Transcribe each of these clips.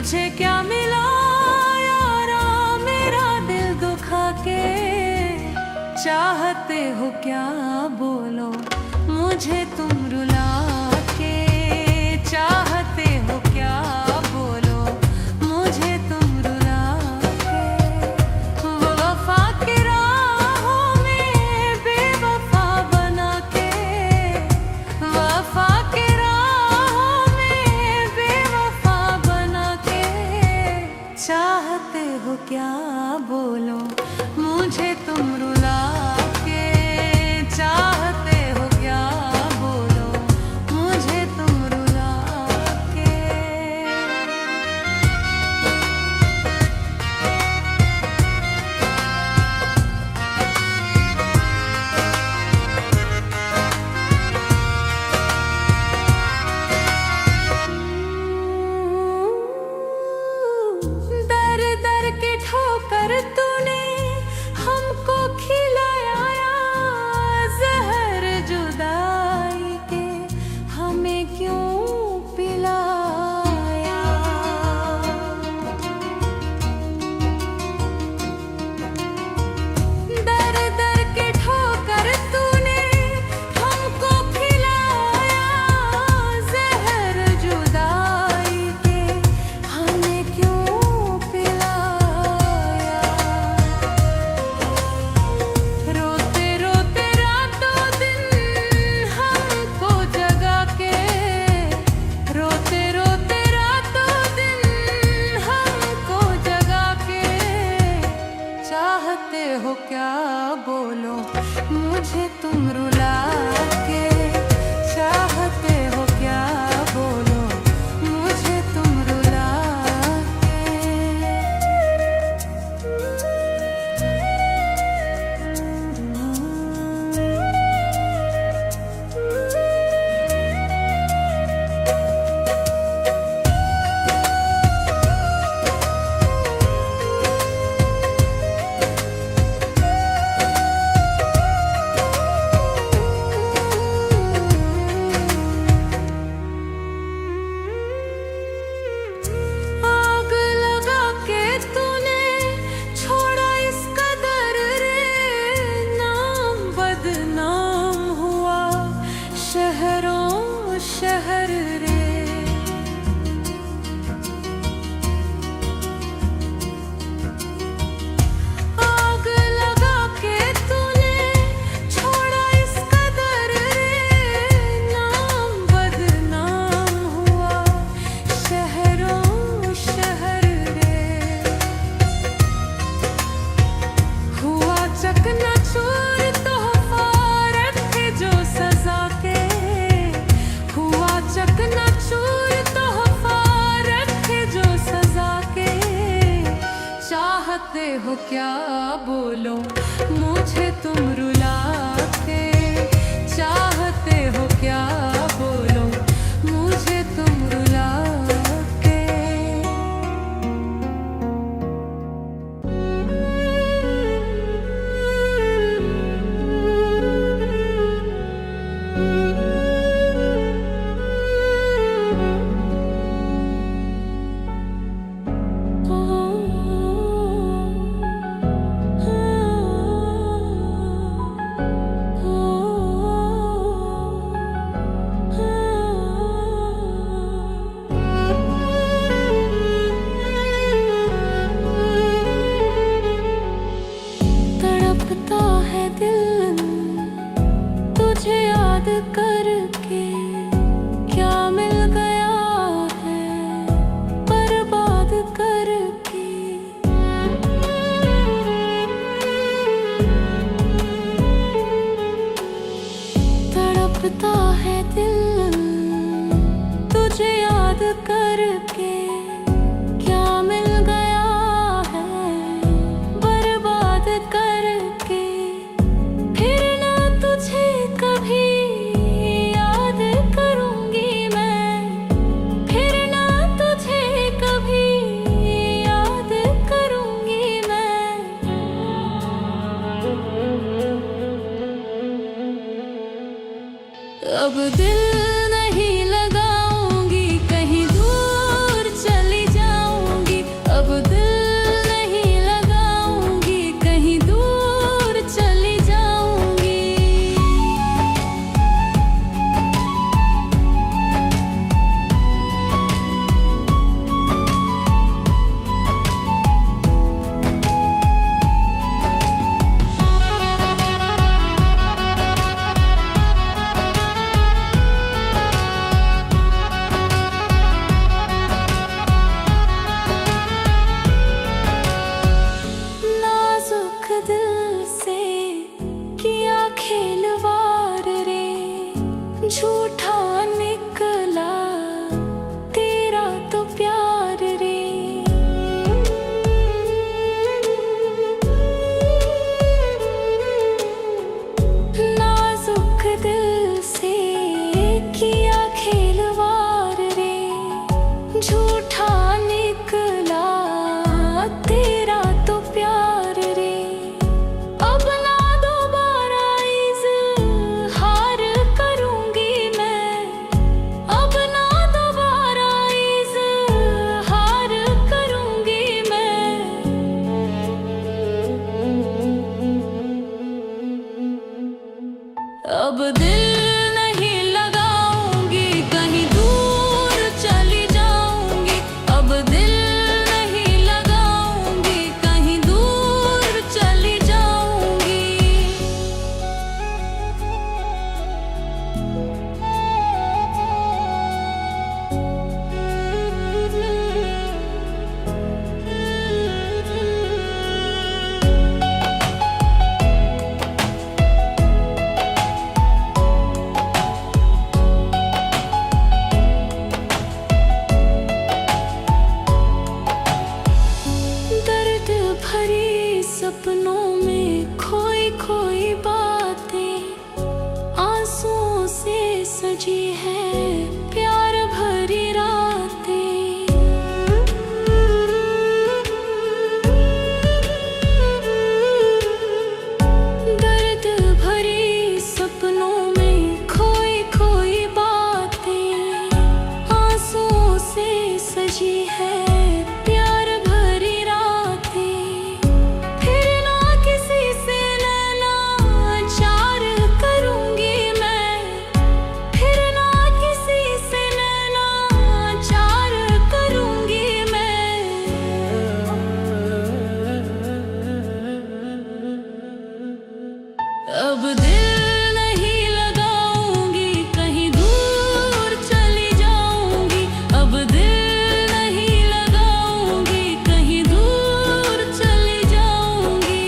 मुझे क्या मिला यारा मेरा दिल दुखा के। चाहते हो क्या बोलो मुझे तुम रुला के। चाहते हो क्या बोलो मुझे तुम रुला के। वफा की राहों में बेवफा बना के। वफा की राहों में बेवफा बना के। चाहते हो क्या बोलो मुझे तुम रुला के। चाहते हो क्या बोलो मुझे तुम रुला के। दर दर के ठोकर तूने हमको खिलाया। जहर जुदाई के हमें क्यों पिलाया। दर दर के ठोकर तूने हमको खिलाया। जहर जुदाई के हमें क्यों पिलाया। रोते रोते रातों दिन हमको जगा के। रोते रोते रातों दिन हमको जगा के। चाहते हो क्या बोलो मुझे तुम रुला के। चाहते हो क्या बोलो मुझे तुम रुला आग लगा के तूने छोड़ा इस कदर रे। नाम बदनाम हुआ शहरों शहर रे। आग लगा के तूने छोड़ा इस कदर रे। नाम बदनाम हुआ शहरों शहर रे। हुआ चकनाचूर तोहफा रखे जो सजा के। हुआ चकनाचूर तोहफा रखे जो सजा के। चाहते हो क्या बोलो मुझे तुम रुला के। चाहते हो क्या बोलो मुझे तुम रुला के। तड़पता है दिल तुझे याद करके। क्या मिल गया है बर्बाद करके। तड़पता है दिल तुझे याद करके। क्या मिल गया है बर्बाद करके। फिर ना तुझे कभी याद करूंगी मैं। फिर ना तुझे कभी याद करूंगी मैं। अब दिल नहीं लगाऊंगी कहीं दूर चल गुज़ी है प्यार भरी रातें, फिर ना किसी से नैनाचार करूँगी मैं, फिर ना किसी से नैनाचार करूँगी मैं। अब दिल नहीं लगाऊंगी, कहीं दूर चली जाऊंगी। अब दिल नहीं लगाऊंगी, कहीं दूर चली जाऊंगी।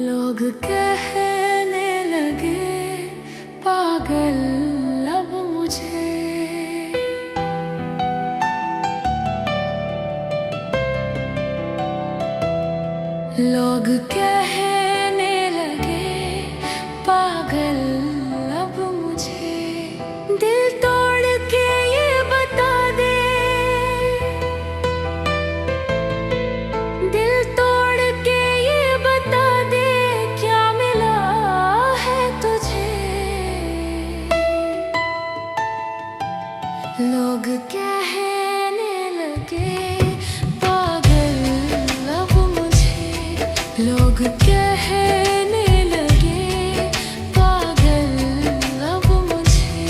लोग कहने लगे पागल अब मुझे, लोग कहने लगे पागल अब मुझे। दिल तोड़ के ये बता दे, दिल तोड़ के ये बता दे क्या मिला है तुझे। लोग कहने लगे पागल अब मुझे, लोग कहने लगे पागल अब मुझे।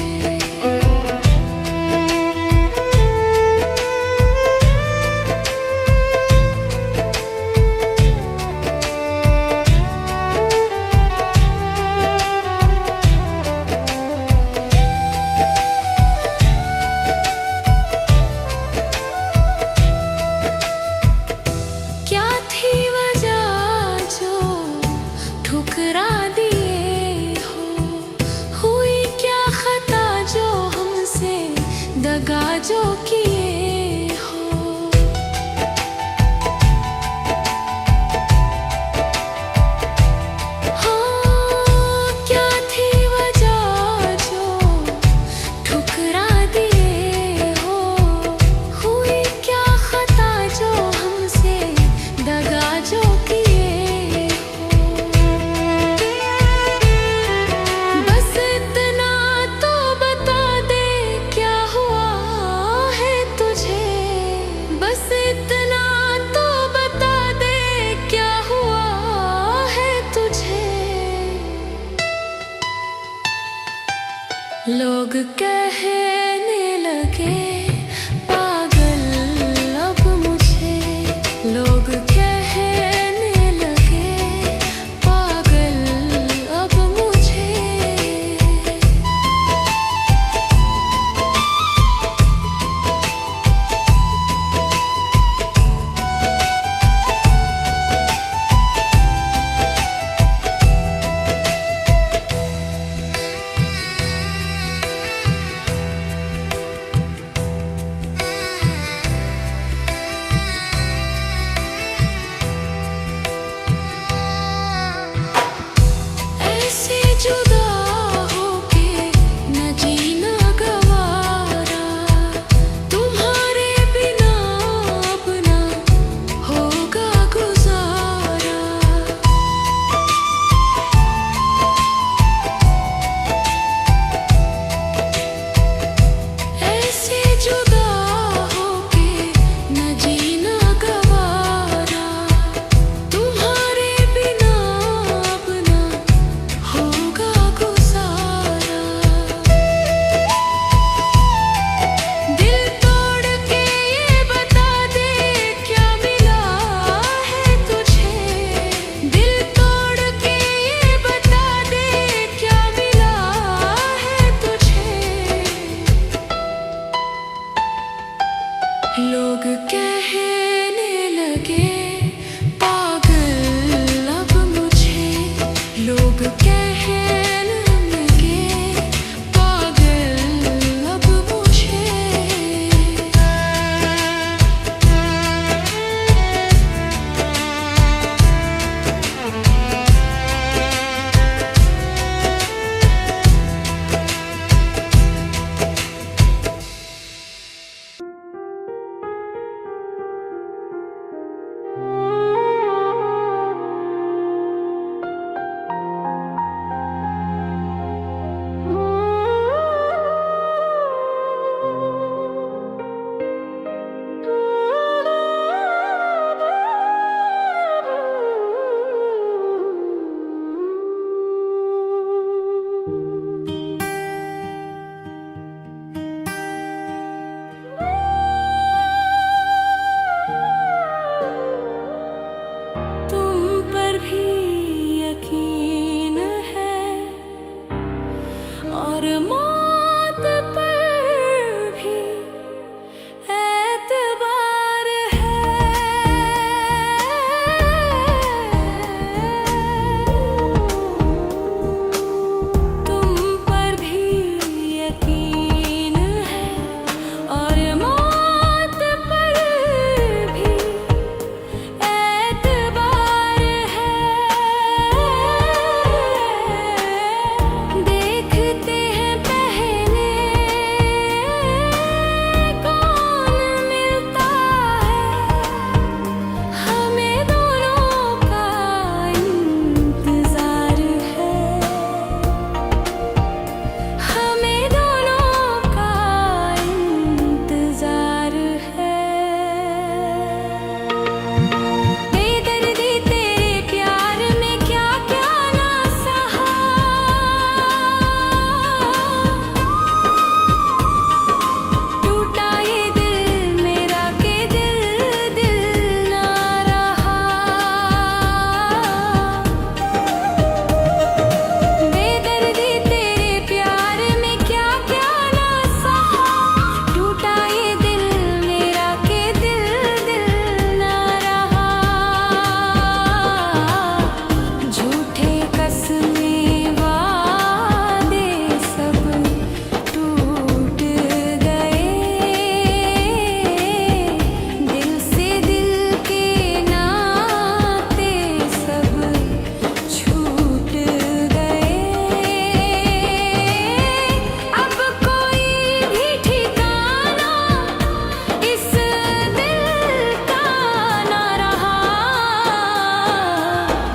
क्या थी वजह जो ठुकरा दिए हो, हुई क्या खता जो हमसे दगा जो किए हो। हाँ, क्या थी वजह जो ठुकरा दिए हो, हुई क्या खता जो हमसे दगा जो किए हो। बस इतना तो बता दे क्या हुआ है तुझे, बस इतना तो बता दे क्या हुआ है तुझे। लोग कहने लगे पागल अब मुझे, लोग कहने लगे पागल अब मुझे।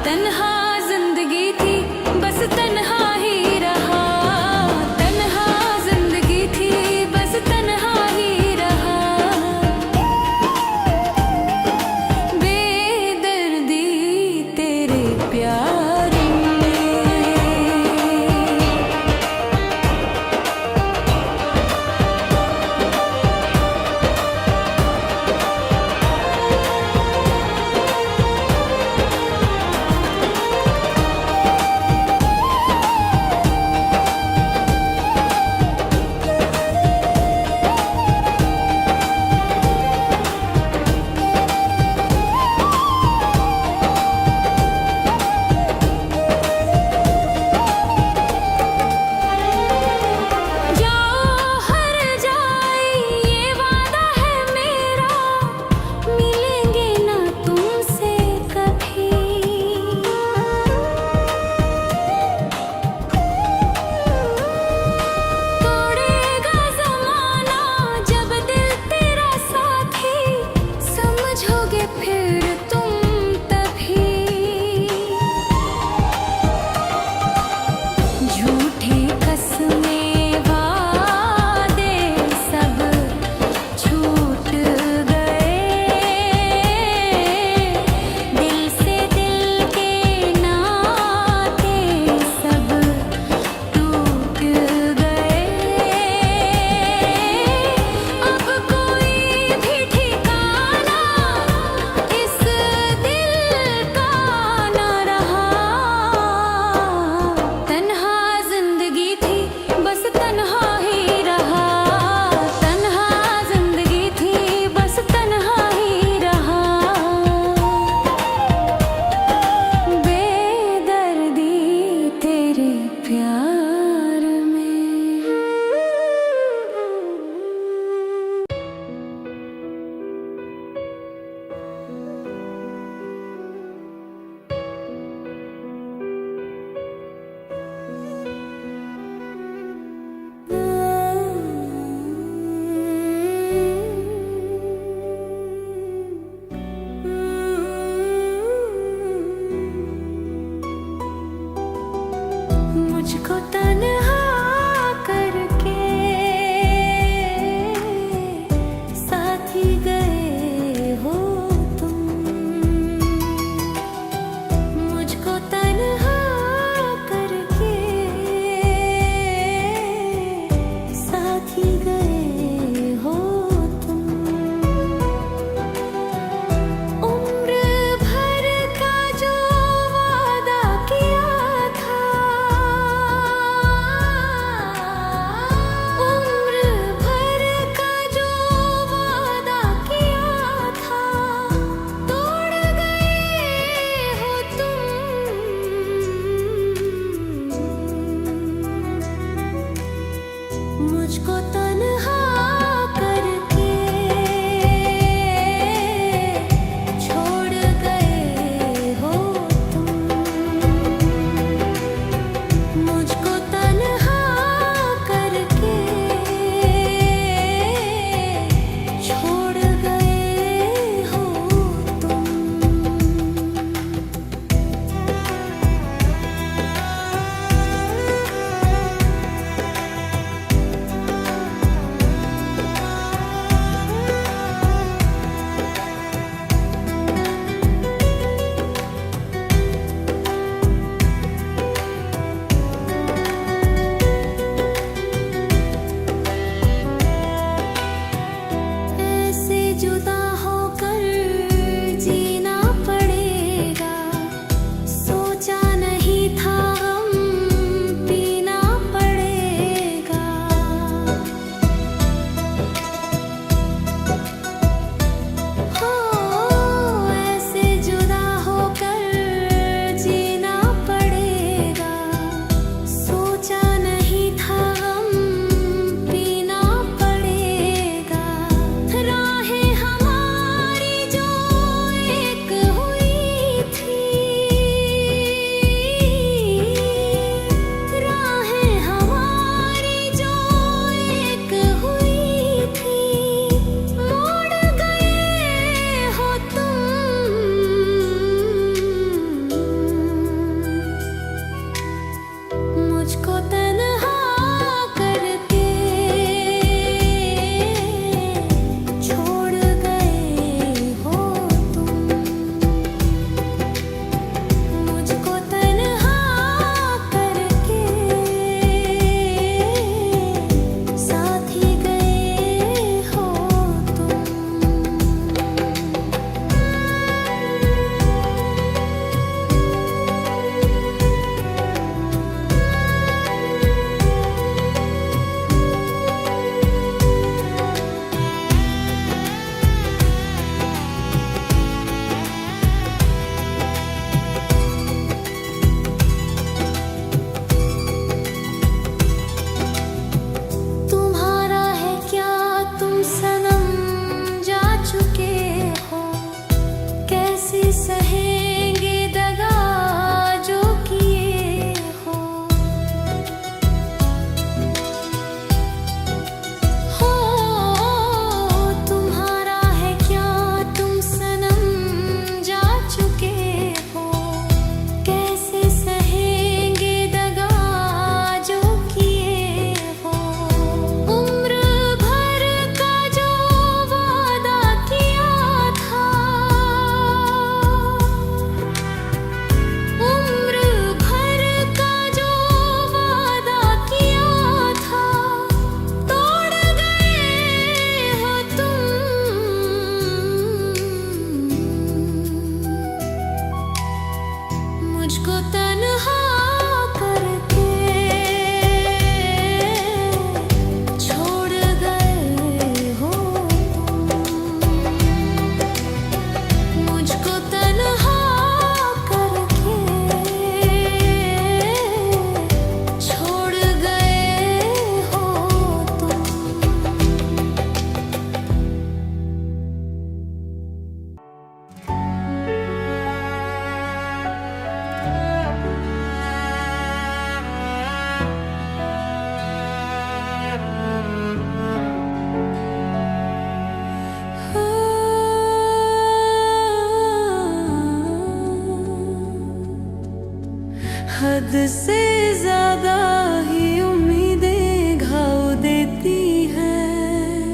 तन्हा जिंदगी थी बस तन्हा ही रहा, तन्हा जिंदगी थी बस तन्हा ही रहा। बेदर्दी तेरे प्यार में, प्यार में। मुझको तन्हा करके साथ ही गए हो तुम, मुझको तन्हा करके साथ ही गए हो तुम। उम्र भर का जो वादा किया था तन्हा करके छोड़ गए हो मुझको तन्हा करके छोड़ गए हो तुम। हद से ज्यादा ही उम्मीदें घाव देती हैं,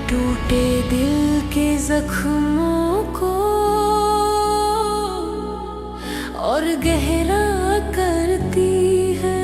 टूटे दिल के जख्मों को और गहरा करती है।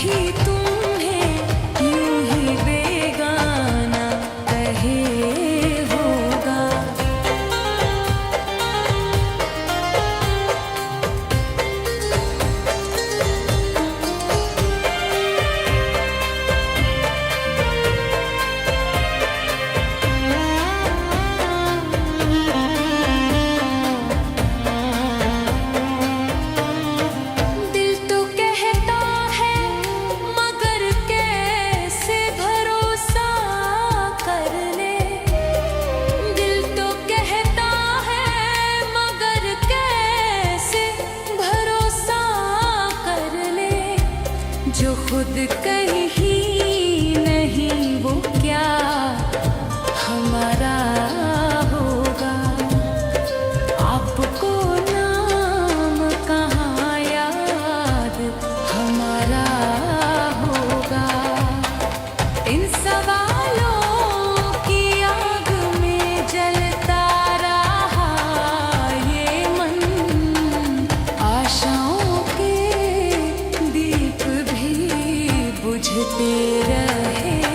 भी तुम्हें यूं ही बेगाना कहे होगा। दिल तो कहता है मगर कैसे भरोसा कर ले। दिल तो कहता है मगर कैसे भरोसा कर ले। जो खुद कहीं नहीं वो क्या हमारा होगा। आपको नाम कहाँ याद हमारा होगा। इन सवालों की आग में जलता रहा ये मन। आशाओं के दीप भी बुझते रहे।